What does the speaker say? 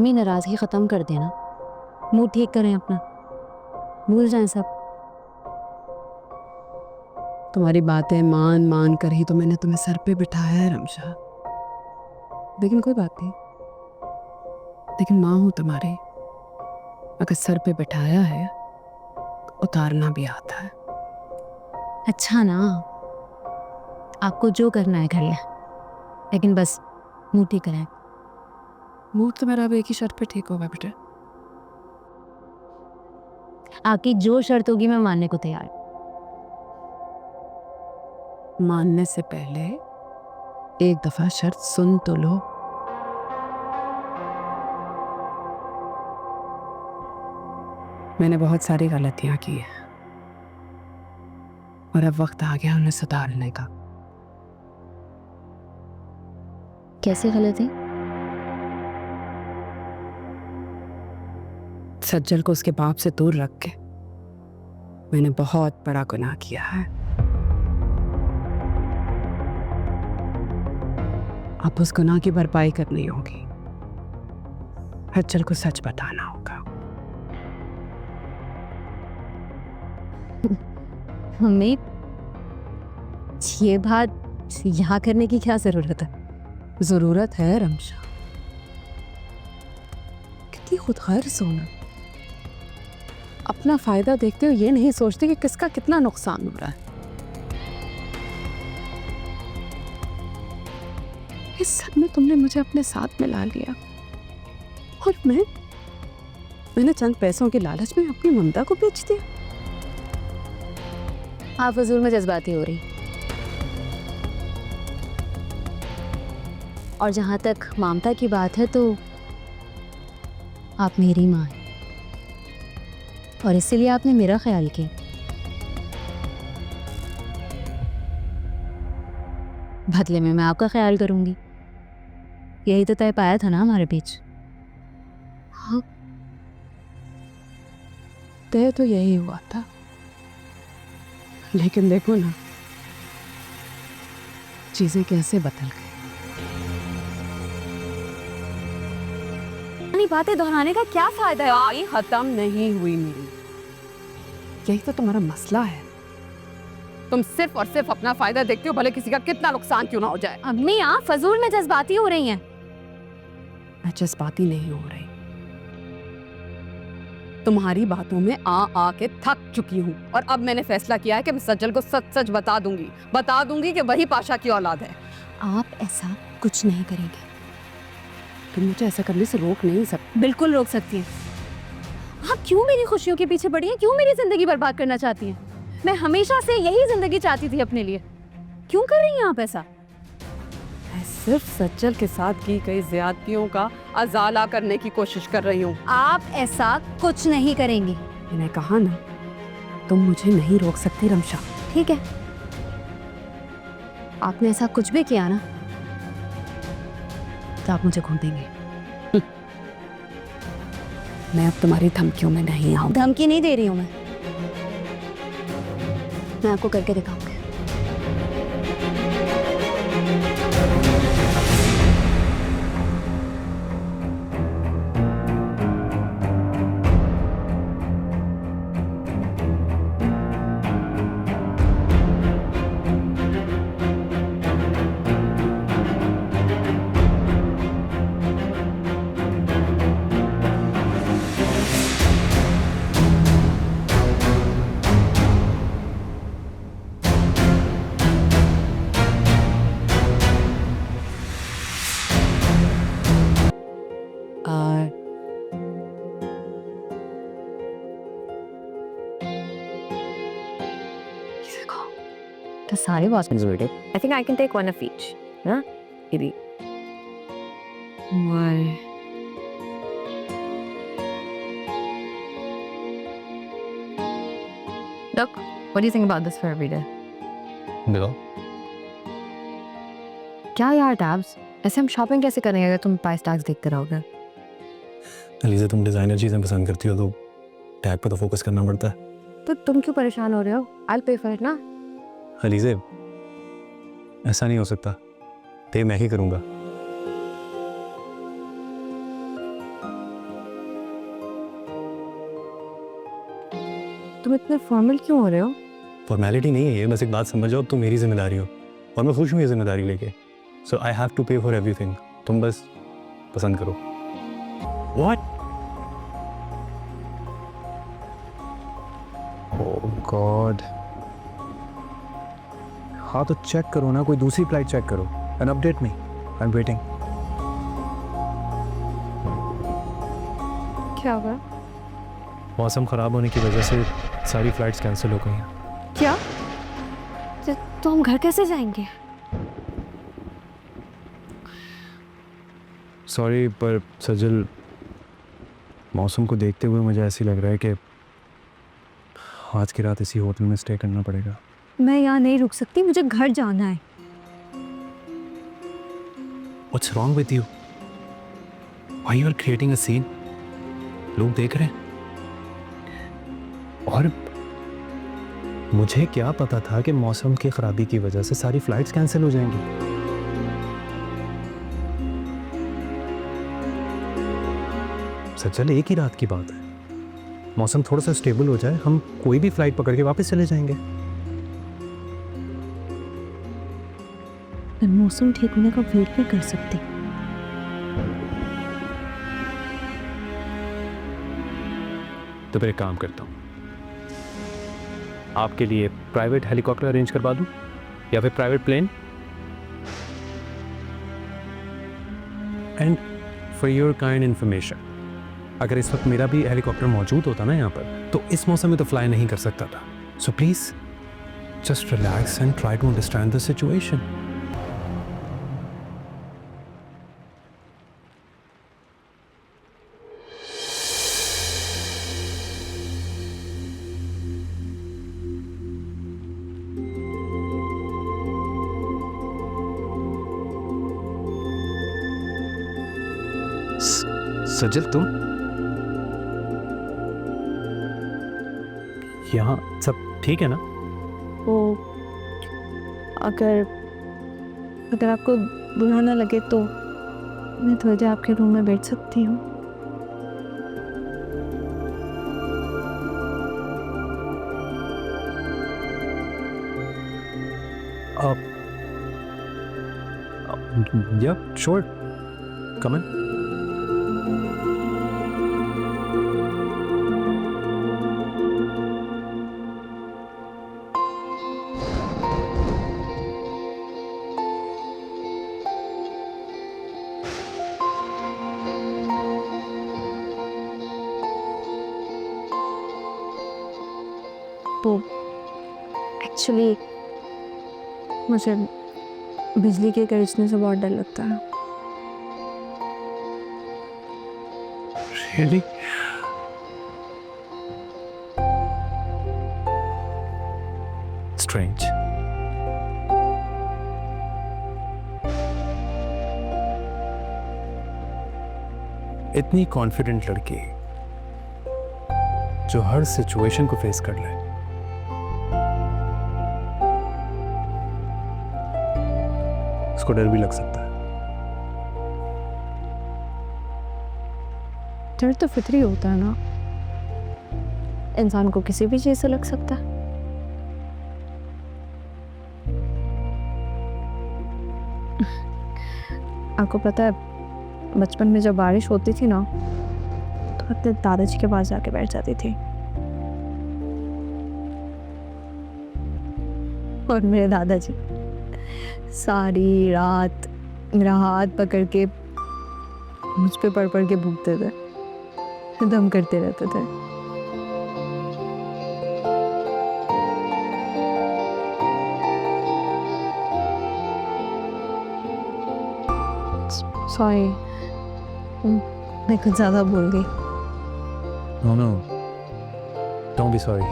Mummy नाराजगी खत्म कर देना, मूड ठीक करें अपना, भूल जाएं सब। तुम्हारी बातें मान मान कर ही तो मैंने तुम्हें सर पे बिठाया है रमशा। लेकिन कोई बात नहीं, लेकिन माँ हूं तुम्हारी, अगर सर पे बिठाया है तो उतारना भी आता है। अच्छा ना, आपको जो करना है कर लें, लेकिन बस मूड ठीक करें। मूड तो मेरा अब एक ही शर्त पे ठीक होगा बेटे। आपकी जो शर्त होगी मैं मानने को तैयार। मानने से पहले एक दफा शर्त सुन तो लो। मैंने बहुत सारी गलतियां की हैं और अब वक्त आ गया उन्हें सुधारने का। कैसे गलती? सज्जल को उसके बाप से दूर रख के मैंने बहुत बड़ा गुनाह किया है। अब उस गुनाह की भरपाई करनी होगी। सज्जल को सच बताना होगा। मम्मी, ये बात यहाँ करने की क्या जरूरत है? जरूरत है रमशा, कितनी खुदगर्ज हो ना। अपना फायदा देखते हो ये नहीं सोचते कि किसका कितना नुकसान हो रहा है। इस सब में तुमने मुझे अपने साथ मिला लिया और मैंने चंद पैसों के लालच में अपनी ममता को बेच दिया। आप फजूल में जज्बाती हो रही। और जहाँ तक ममता की बात है तो आप मेरी माँ हैं और इसीलिए आपने मेरा ख्याल किया। बदले में मैं आपका ख्याल करूंगी, यही तो तय पाया था ना हमारे बीच। हाँ, तय तो यही हुआ था, लेकिन देखो ना चीजें कैसे बदल गई। बातें दोहराने का क्या फायदा है? आई खत्म नहीं हुई मेरी, यही तो तुम्हारा मसला है। तुम सिर्फ और सिर्फ अपना फायदा देखते हो, भले किसी का कितना नुकसान क्यों ना हो जाए। अम्मी, आप फजूल में जज्बाती हो रही हैं। मैं जज्बाती नहीं हो रही, तुम्हारी बातों में आ के थक चुकी हूँ और अब मैंने फैसला किया है कि मैं सज्जल को सच सच बता दूंगी कि वही पाशा की औलाद है। आप ऐसा कुछ नहीं करेंगे। तुम मुझे ऐसा करने से रोक नहीं सकती। बिल्कुल रोक सकती हैं। आप क्यों मेरी खुशियों के पीछे पड़ी हैं? क्यों मेरी जिंदगी बर्बाद करना चाहती हैं? मैं हमेशा से यही जिंदगी चाहती थी अपने लिए। क्यों कर रही हैं आप ऐसा? मैं सिर्फ सज्जल के साथ की गई ज्यादतियों का अजाला करने की कोशिश कर रही हूँ। आप ऐसा कुछ नहीं करेंगी। मैंने कहा ना, तुम मुझे नहीं रोक सकती रमशा। ठीक है, आपने ऐसा कुछ भी किया ना तो आप मुझे घूटेंगे। मैं अब तुम्हारी धमकियों में नहीं आऊँ। धमकी नहीं दे रही हूँ मैं आपको करके दिखाऊंगी। तो सारे boss I think I can take one of each. Huh? Maybe. Why? Look, what do you think about this for every day? देखो, क्या यार टैब्स, ऐसे हम शॉपिंग कैसे करेंगे अगर तुम प्राइस टैग्स देखते रहोगे? अलीज़ा तुम डिज़ाइनर चीज़ें पसंद करती हो तो टैग पे तो फोकस करना पड़ता है। तो तुम क्यों परेशान हो रहे हो? I'll pay for it ना। अलीज़े, ऐसा नहीं हो सकता, ते मैं ही करूँगा। तुम इतने फॉर्मल क्यों हो रहे हो? फॉर्मेलिटी नहीं है ये, बस एक बात समझ जाओ, तुम मेरी जिम्मेदारी हो और मैं खुश हूँ ये जिम्मेदारी लेके। सो आई हैव टू पे फॉर एवरीथिंग। तुम बस पसंद करो। व्हाट? Oh God. हाँ तो चेक करो ना, कोई दूसरी फ्लाइट चेक करो and update me, I am waiting. क्या हुआ? मौसम ख़राब होने की वजह से सारी फ्लाइट्स कैंसिल हो गई हैं। क्या? तो हम घर कैसे जाएंगे? सॉरी पर सजल, मौसम को देखते हुए मुझे ऐसी लग रहा है कि आज की रात इसी होटल में स्टे करना पड़ेगा। मैं यहाँ नहीं रुक सकती, मुझे घर जाना है। What's wrong with you? Why you are creating a scene? लोग देख रहे हैं। और मुझे क्या पता था कि मौसम की ख़राबी की वजह से सारी फ्लाइट्स कैंसिल हो जाएंगी। सचल, एक ही रात की बात है, मौसम थोड़ा सा स्टेबल हो जाए, हम कोई भी फ्लाइट पकड़ के वापस चले जाएंगे। मैं मौसम ठीक होने का वेट नहीं कर सकती। तो फिर एक काम करता हूँ, आपके लिए प्राइवेट हेलीकॉप्टर अरेंज करवा दूँ या फिर private plane. And for your kind information, अगर इस वक्त मेरा भी हेलीकॉप्टर मौजूद होता ना यहाँ पर, तो इस मौसम में तो फ्लाई नहीं कर सकता था। So please just relax and try to understand the situation. Sajal, तुम यहाँ सब ठीक है ना? वो अगर आपको बुरा ना लगे तो मैं थोड़ी देर आपके रूम में बैठ सकती हूँ। या श्योर, कम इन। वो एक्चुअली मुझे बिजली के गरजने से बहुत डर लगता है। Really? Strange. इतनी कॉन्फिडेंट लड़की जो हर सिचुएशन को फेस कर ले, उसको डर भी लग सकता है। डर तो फितरी होता है ना, इंसान को किसी भी चीज से लग सकता है। आपको पता है, बचपन में जब बारिश होती थी ना, तो अपने दादाजी के पास जाके बैठ जाती थी और मेरे दादाजी सारी रात मेरा हाथ पकड़ के मुझ पे पढ़ पढ़ के भूखते थे, दम करते रहते थे। सॉरी, मैं कुछ ज़्यादा बोल गई। No, no. Don't be sorry.